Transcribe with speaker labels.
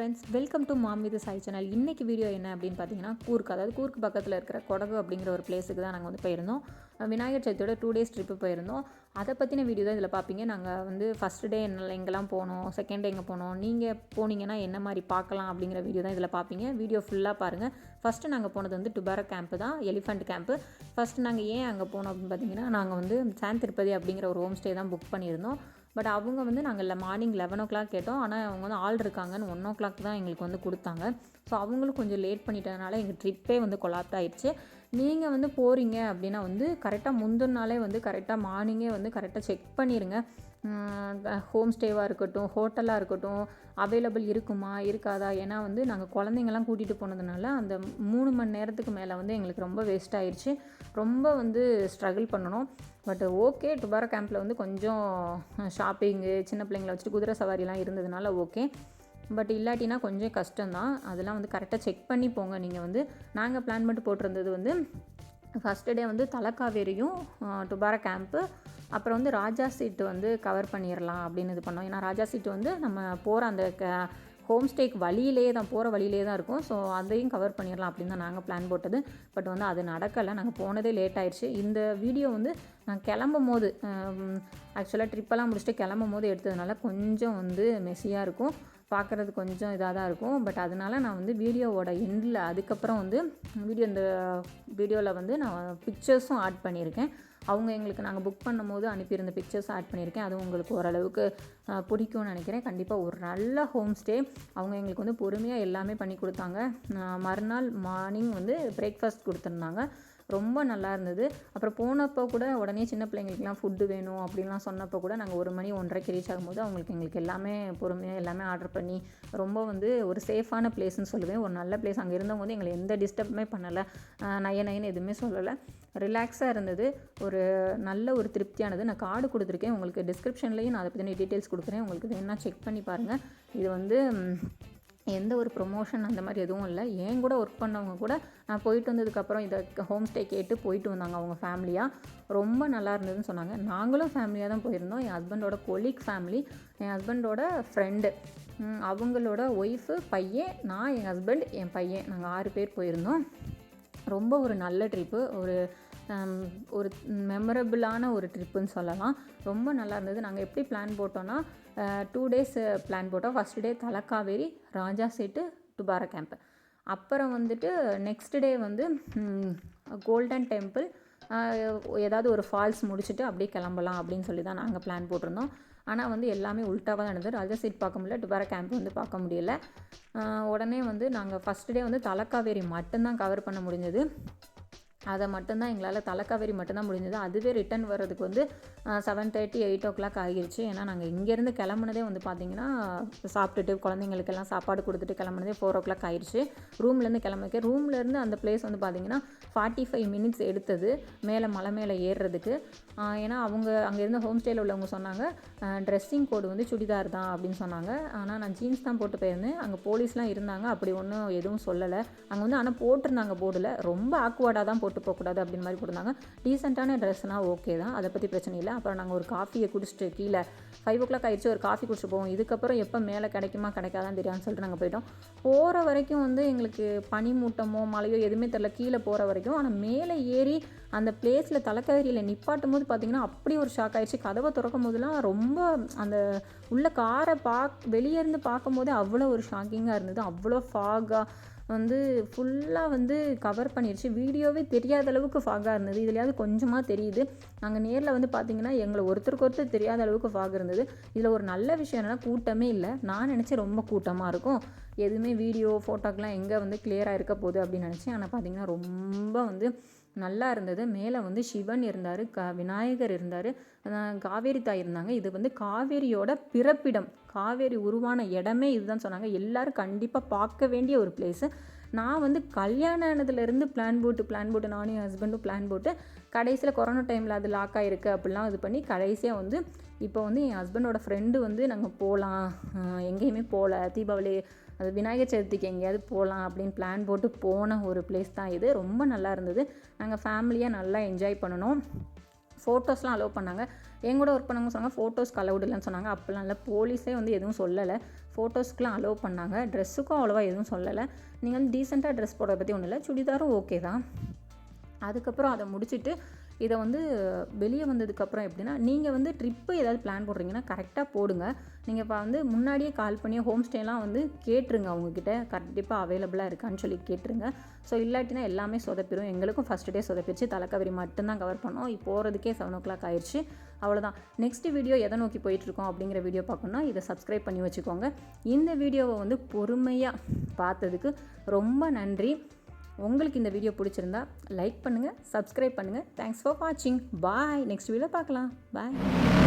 Speaker 1: Friends, welcome to mom with chai channel. இன்றைக்கி video என்ன அப்படின்னு பார்த்தீங்கன்னா, கூர்க், அதாவது கூர்க் பக்கத்தில் இருக்கிற கொடகு அப்படிங்கிற ஒரு பிளேஸுக்கு தான் நாங்கள் வந்து போயிருந்தோம். விநாயகர் சதுர்த்தியோட 2 days ட்ரிப்பு போயிருந்தோம். அதை பற்றின வீடியோ தான் இதில் பார்ப்பீங்க. நாங்கள் வந்து ஃபஸ்ட்டு டே எங்கெல்லாம் போனோம், செகண்ட் டே எங்கே போனோம், நீங்கள் போனீங்கன்னா என்ன மாதிரி பார்க்கலாம் அப்படிங்கிற வீடியோ தான் இதில் பார்ப்பீங்க. வீடியோ ஃபுல்லாக பாருங்கள். ஃபஸ்ட்டு நாங்கள் போனது வந்து டுபாரா கேம்ப்பு தான், எலிஃபண்ட் கேம்ப்பு. ஃபஸ்ட்டு நாங்கள் ஏன் அங்கே போனோம் அப்படின்னு பார்த்தீங்கன்னா, நாங்கள் வந்து சாந்திருப்பதி அப்படிங்கிற ஒரு ஹோம் ஸ்டே தான் புக் பண்ணியிருந்தோம். பட் அவங்க வந்து நாங்கள் மார்னிங் 11 o'clock கேட்டோம். ஆனால் அவங்க வந்து ஆள் இருக்காங்கன்னு 1 o'clock தான் எங்களுக்கு வந்து கொடுத்தாங்க. ஸோ அவங்களும் கொஞ்சம் லேட் பண்ணிட்டதுனால எங்கள் ட்ரிப்பே வந்து கொலாப்ட் ஆகிடுச்சு. நீங்கள் வந்து போகிறீங்க அப்படின்னா வந்து கரெக்டாக முந்தின நாளே வந்து கரெக்டாக மார்னிங்கே வந்து கரெக்டாக செக் பண்ணிடுங்க. ஹோம் ஸ்டேவாக இருக்கட்டும், ஹோட்டலாக இருக்கட்டும், அவைலபிள் இருக்குமா இருக்காதா. ஏன்னா வந்து நாங்கள் குழந்தைங்கள்லாம் கூட்டிகிட்டு போனதுனால அந்த 3 மணி நேரத்துக்கு மேலே வந்து எங்களுக்கு ரொம்ப வேஸ்ட் ஆகிடுச்சு. ரொம்ப வந்து ஸ்ட்ரகிள் பண்ணணும். பட் ஓகே, டுபாரா கேம்பில் வந்து கொஞ்சம் ஷாப்பிங்கு, சின்ன பிள்ளைங்களை வச்சுட்டு குதிரை சவாரிலாம் இருந்ததுனால ஓகே. பட் இல்லாட்டினா கொஞ்சம் கஷ்டம்தான். அதெல்லாம் வந்து கரெக்டாக செக் பண்ணி போங்க. நீங்கள் வந்து நாங்கள் பிளான் பண்ணிட்டு போட்டிருந்தது வந்து ஃபஸ்ட்டு டே வந்து தலக்காவேரியும் டுபாரா கேம்ப்பு, அப்புறம் வந்து ராஜா சீட்டு வந்து கவர் பண்ணிடலாம் அப்படின்னு இது பண்ணோம். ஏன்னா ராஜா சீட்டு வந்து நம்ம போகிற அந்த ஹோம் ஸ்டேக்கு வழியிலே தான், போகிற வழியிலே தான் இருக்கும். ஸோ அதையும் கவர் பண்ணிடலாம் அப்படின்னு தான் நாங்கள் பிளான் போட்டது. பட் வந்து அது நடக்கலை. நாங்கள் போனதே லேட் ஆயிடுச்சு. இந்த வீடியோ வந்து நான் கிளம்பும் போது, ஆக்சுவலாக ட்ரிப்பெல்லாம் முடிச்சுட்டு கிளம்பும் போது எடுத்ததுனால கொஞ்சம் வந்து மெஸ்ஸியாக இருக்கும், பார்க்குறது கொஞ்சம் இதாக தான் இருக்கும். பட் அதனால் நான் வந்து வீடியோவோட எண்டில் அதுக்கப்புறம் வந்து இந்த வீடியோவில் வந்து நான் பிக்சர்ஸும் ஆட் பண்ணியிருக்கேன். அவங்க எங்களுக்கு நாங்கள் புக் பண்ணும்போது அனுப்பியிருந்த பிக்சர்ஸ் ஆட் பண்ணியிருக்கேன். அது உங்களுக்கு ஓரளவுக்கு பிடிக்கும்னு நினைக்கிறேன். கண்டிப்பாக ஒரு நல்ல ஹோம் ஸ்டே. அவங்க எங்களுக்கு வந்து பொறுமையாக எல்லாமே பண்ணி கொடுத்தாங்க. மறுநாள் மார்னிங் வந்து பிரேக்ஃபாஸ்ட் கொடுத்துருந்தாங்க. ரொம்ப நல்லா இருந்தது. அப்புறம் போனப்போ கூட உடனே சின்ன பிள்ளைங்களுக்குலாம் ஃபுட்டு வேணும் அப்படின்லாம் சொன்னப்போ கூட நாங்கள் 1 மணி 1:30க்கு ரீச் ஆகும்போது எங்களுக்கு எல்லாமே பொறுமையாக எல்லாமே ஆர்டர் பண்ணி, ரொம்ப வந்து ஒரு சேஃபான பிளேஸ்ன்னு சொல்லுவேன். ஒரு நல்ல பிளேஸ். அங்கே இருந்தவங்க வந்து எங்களை எந்த டிஸ்டர்புமே பண்ணலை, நயன்னு எதுவுமே சொல்லலை. ரிலாக்ஸாக இருந்தது. ஒரு நல்ல ஒரு திருப்தியானது. நான் கார்டு கொடுத்துருக்கேன் உங்களுக்கு, டிஸ்கிரிப்ஷன்லேயும் நான் அதை பற்றின டீட்டெயில்ஸ் கொடுக்குறேன். உங்களுக்கு வேணா செக் பண்ணி பாருங்கள். இது வந்து எந்த ஒரு ப்ரொமோஷன் அந்த மாதிரி எதுவும் இல்லை. ஏன் கூட ஒர்க் பண்ணவங்க கூட நான் போயிட்டு வந்ததுக்கப்புறம் இதை ஹோம் ஸ்டே கேட்டு போயிட்டு வந்தாங்க அவங்க ஃபேமிலியாக. ரொம்ப நல்லா இருந்ததுன்னு சொன்னாங்க. நாங்களும் ஃபேமிலியாக தான் போயிருந்தோம். என் ஹஸ்பண்டோட கொலீக் ஃபேமிலி, என் ஹஸ்பண்டோட ஃப்ரெண்டு, அவங்களோட ஒய்ஃபு, பையன், நான், என் ஹஸ்பண்ட், என் பையன், நாங்கள் 6 பேர் போயிருந்தோம். ரொம்ப ஒரு நல்ல ட்ரிப்பு, ஒரு மெமரபிளான ஒரு ட்ரிப்புன்னு சொல்லலாம். ரொம்ப நல்லா இருந்தது. நாங்கள் எப்படி பிளான் போட்டோன்னா 2 days பிளான் போட்டோம். ஃபஸ்ட் டே தலக்காவேரி, ராஜா சீட்டு, டுபாரா கேம்ப்பு. அப்புறம் வந்துட்டு நெக்ஸ்ட் டே வந்து கோல்டன் டெம்பிள், ஏதாவது ஒரு ஃபால்ஸ் முடிச்சுட்டு அப்படியே கிளம்பலாம் அப்படின்னு சொல்லி தான் நாங்கள் பிளான் போட்டிருந்தோம். ஆனால் வந்து எல்லாமே உல்ட்டாவாக தான் நடந்தது. ராஜா சீட் பார்க்க முடியல, டுபாரா கேம்ப் வந்து பார்க்க முடியல. உடனே வந்து நாங்கள் ஃபஸ்ட் டே வந்து தலக்காவேரி மட்டும்தான் கவர் பண்ண முடிஞ்சது. அதை மட்டும்தான் எங்களால், தலக்காவேரி மட்டும்தான் முடிஞ்சது. அதுவே ரிட்டன் வர்றதுக்கு வந்து 7:30 8 o'clock ஆகிருச்சு. ஏன்னா நாங்கள் இங்கேருந்து கிளம்புனதே வந்து பார்த்திங்கன்னா, சாப்பிட்டுட்டு குழந்தைங்களுக்கெல்லாம் சாப்பாடு கொடுத்துட்டு கிளம்புனதே 4 o'clock ஆகிடுச்சு. ரூம்லேருந்து கிளம்பிக்க, ரூம்லேருந்து அந்த பிளேஸ் வந்து பார்த்திங்கன்னா 45 minutes எடுத்தது மலை மேலே ஏறுறதுக்கு. ஏன்னா அங்கே இருந்த ஹோம் ஸ்டேயில் உள்ளவங்க சொன்னாங்க, ட்ரெஸ்ஸிங் கோடு வந்து சுடிதார் தான் அப்படின்னு சொன்னாங்க. ஆனால் நான் ஜீன்ஸ் தான் போட்டு போயிருந்தேன். அங்கே போலீஸ்லாம் இருந்தாங்க, அப்படி ஒன்றும் எதுவும் சொல்லலை. அங்கே வந்து ஆனால் போட்டிருந்தாங்க போர்டில், ரொம்ப ஆக்வர்டாக தான் போட்டு போகக்கூடாது அப்படின்னு மாதிரி போட்டிருந்தாங்க. டீசெண்டான ட்ரெஸ்னால் ஓகே தான், அதை பற்றி பிரச்சனை இல்லை. அப்புறம் நாங்கள் ஒரு காஃபியை குடிச்சிட்டு கீழே 5 o'clock ஆகிடுச்சு, ஒரு காஃபி குடிச்சிட்டு போவோம். இதுக்கப்புறம் எப்போ மேலே கிடைக்குமா கிடைக்காதான் தெரியாதுன்னு சொல்லிட்டு நாங்கள் போயிட்டோம். போகிற வரைக்கும் வந்து எங்களுக்கு பனிமூட்டமோ மழையோ எதுவுமே தெரியல கீழே போகிற வரைக்கும். ஆனால் மேலே ஏறி அந்த பிளேஸில் தலக்காவேரியில் நிப்பாட்டும் போது பார்த்திங்கன்னா அப்படி ஒரு ஷாக் ஆகிடுச்சு. கதவை திறக்கும் போதெல்லாம் ரொம்ப அந்த உள்ள காரை வெளியே இருந்து பார்க்கும் போதே அவ்வளோ ஒரு ஷாக்கிங்காக இருந்தது. அவ்வளோ ஃபாகாக வந்து ஃபுல்லாக வந்து கவர் பண்ணிடுச்சு. வீடியோவே தெரியாத அளவுக்கு ஃபாகாக இருந்தது. இதுலையாவது கொஞ்சமாக தெரியுது. நாங்கள் நேரில் வந்து பார்த்திங்கன்னா எங்களை ஒருத்தருக்கு ஒருத்தர் தெரியாத அளவுக்கு ஃபாக் இருந்தது. இதில் ஒரு நல்ல விஷயம் என்னென்னா கூட்டமே இல்லை. நான் நினச்சேன் ரொம்ப கூட்டமாக இருக்கும், எதுவுமே வீடியோ ஃபோட்டோக்கெலாம் எங்கே வந்து கிளியராக இருக்க போகுது அப்படின்னு நினச்சேன். ஆனால் பார்த்திங்கன்னா ரொம்ப வந்து நல்லா இருந்தது. மேலே வந்து சிவன் இருந்தார், விநாயகர் இருந்தார், காவேரி தாய் இருந்தாங்க. இது வந்து காவேரியோட பிறப்பிடம், காவேரி உருவான இடமே இதுதான் சொன்னாங்க. எல்லோரும் கண்டிப்பாக பார்க்க வேண்டிய ஒரு பிளேஸு. நான் வந்து கல்யாணம் ஆனதுலேருந்து பிளான் போட்டு நானும் என் ஹஸ்பண்டும் பிளான் போட்டு கடைசியில் கொரோனா டைமில் அது லாக் ஆகிருக்கு அப்படிலாம் இது பண்ணி கடைசியாக வந்து இப்போ வந்து என் ஹஸ்பண்டோட ஃப்ரெண்டு வந்து நாங்கள் போகலாம், எங்கேயுமே போகல, தீபாவளி அது விநாயகர் சதுர்த்திக்கு எங்கேயாவது போகலாம் அப்படின்னு பிளான் போட்டு போன ஒரு பிளேஸ் தான் இது. ரொம்ப நல்லா இருந்தது. நாங்கள் ஃபேமிலியாக நல்லா என்ஜாய் பண்ணணும். ஃபோட்டோஸ்லாம் அலோவ் பண்ணாங்க. என் கூட ஒர்க் பண்ணவங்க சொன்னாங்க ஃபோட்டோஸ்க்கு அலவுட் இல்லைன்னு சொன்னாங்க. அப்போலாம் இல்லை, போலீஸே வந்து எதுவும் சொல்லலை. ஃபோட்டோஸ்க்குலாம் அலோவ் பண்ணாங்க. ட்ரெஸ்ஸுக்கும் அவ்வளோவா எதுவும் சொல்லலை. நீங்கள் வந்து டீசெண்டாக ட்ரெஸ் போடுறத பற்றி ஒன்றும் இல்லை, சுடிதாரும் ஓகே தான். அதுக்கப்புறம் அதை முடிச்சுட்டு இதை வந்து வெளியே வந்ததுக்கப்புறம் எப்படின்னா, நீங்கள் வந்து ட்ரிப்பு ஏதாவது பிளான் போடுறீங்கன்னா கரெக்டாக போடுங்க. நீங்கள் இப்போ வந்து முன்னாடியே கால் பண்ணி ஹோம் ஸ்டேலாம் வந்து கேட்டுருங்க, அவங்கக்கிட்ட கண்டிப்பாக அவைலபிளாக இருக்கான்னு சொல்லி கேட்டுருங்க. ஸோ இல்லாட்டினா எல்லாமே சொதப்பிடும். எங்களுக்கும் ஃபஸ்ட் டே சொதப்பிடுச்சு. தலைக்கவரி மட்டும்தான் கவர் பண்ணோம். போகிறதுக்கே 7 o'clock ஆயிடுச்சு. அவ்வளோதான். நெக்ஸ்ட் வீடியோ எதை நோக்கி போயிட்டுருக்கோம் அப்படிங்கிற வீடியோ பார்க்கணுன்னா இதை சப்ஸ்கிரைப் பண்ணி வச்சுக்கோங்க. இந்த வீடியோவை வந்து பொறுமையாக பார்த்ததுக்கு ரொம்ப நன்றி. உங்களுக்கு இந்த வீடியோ பிடிச்சிருந்தா லைக் பண்ணுங்கள், சப்ஸ்கிரைப் பண்ணுங்கள். தேங்க்ஸ் ஃபார் வாட்சிங். பாய். நெக்ஸ்ட் வீடியோ பார்க்கலாம். பாய்.